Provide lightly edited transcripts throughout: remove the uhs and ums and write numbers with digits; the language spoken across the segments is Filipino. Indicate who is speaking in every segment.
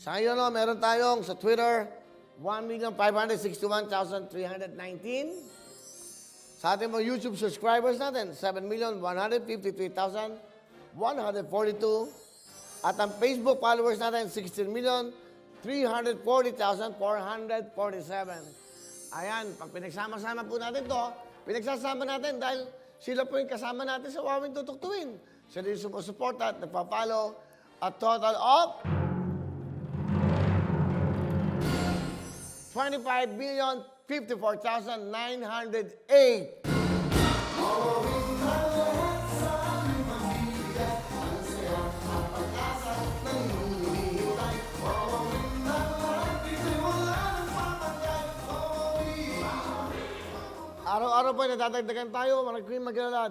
Speaker 1: Sa ngayon, no, meron tayong sa Twitter, 1,561,319. Sa ating mga YouTube subscribers natin, 7,153,142. At ang Facebook followers natin, 16,340,447. Ayan, pag pinagsama-sama po natin to, pinagsasama natin dahil sila po yung kasama natin sa Wawing Tutuktuin. Sila yung sumusuporta at nagpa-follow. A total of 25,054,908. Araw-araw po natatagdagan tayo, maraming mag-alala.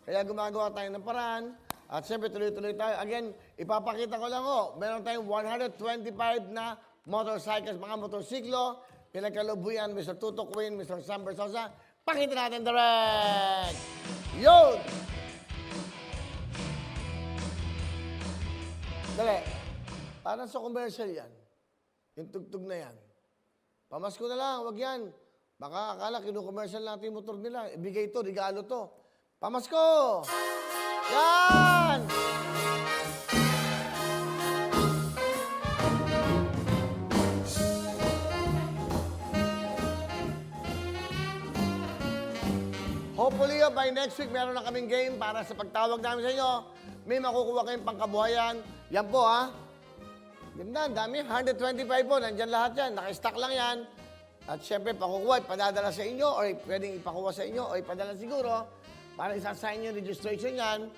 Speaker 1: Kaya gumagawa tayo ng paraan. At siyempre, tuloy-tuloy tayo. Again, ipapakita ko lang meron tayong 125 na motorcycles, mga motorsiklo, pinagkalubuyan, Mr. Tutok Win, Mr. Sam Bersosa. Pakita natin direct! Yun! Dali. Parang sa commercial yan. Yung tugtog na yan. Pamasko na lang, wag yan. Baka akala kinu-commercial natin yung motor nila. Ibigay ito, regalo to. Pamasko! Yan! Hopefully, by next week, meron na kaming game para sa pagtawag namin sa inyo. May makukuha kayong pangkabuhayan. Yan po, ha? Ganda, dami. 125 po. Nandyan lahat yan. Naka-stock lang yan. At syempre, pakukuha, ipadadala sa inyo or pwedeng ipakuha sa inyo o ipadala siguro para isasign yung registration yan.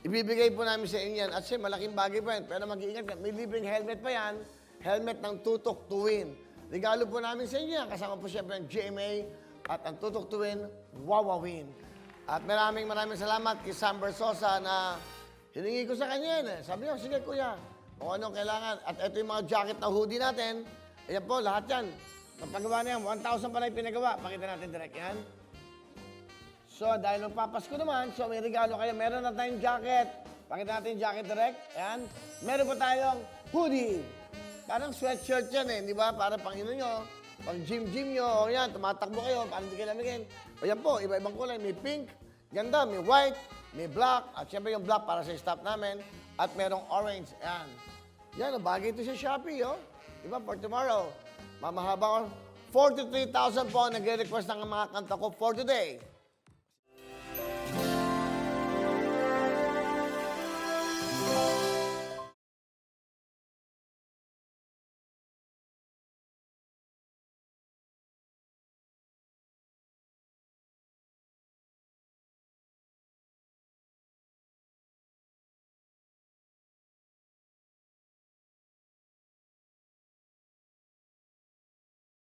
Speaker 1: Ibibigay po namin sa inyo yan. At syempre, malaking bagay pa yan. Pero mag-iingat ka. May libreng helmet pa yan. Helmet ng Tutok to Win. Regalo po namin sa inyo yan. Kasama po syempre ang GMA at ang Tutok to Win, Wawawin. At maraming salamat kay Sam Bersosa na hiningi ko sa kanya yan. Sabi niya, sige kuya, kung anong kailangan. At ito yung mga jacket na hoodie natin. Ayan po, lahat yan. Napagawa na yan, 1,000 pa na yung pinagawa. Pakita natin direct yan. So, dahil magpapasko naman, so may regalo kayo. Meron na tayong jacket. Pakita natin yung jacket direct. Yan. Meron po tayong hoodie. Parang sweatshirt yan di ba? Para pang nyo, pang gym nyo. O yan, tumatakbo kayo, para hindi kayo lamigin. O yan po, iba-ibang kulay. May pink, ganda, may white, may black. At syempre yung black para sa staff namin. At merong orange. Yan. Yan, bagay ito sa Shopee, Diba, for tomorrow. Mamahaba ko. 43,000 po nagre-request ng mga kanta ko for today.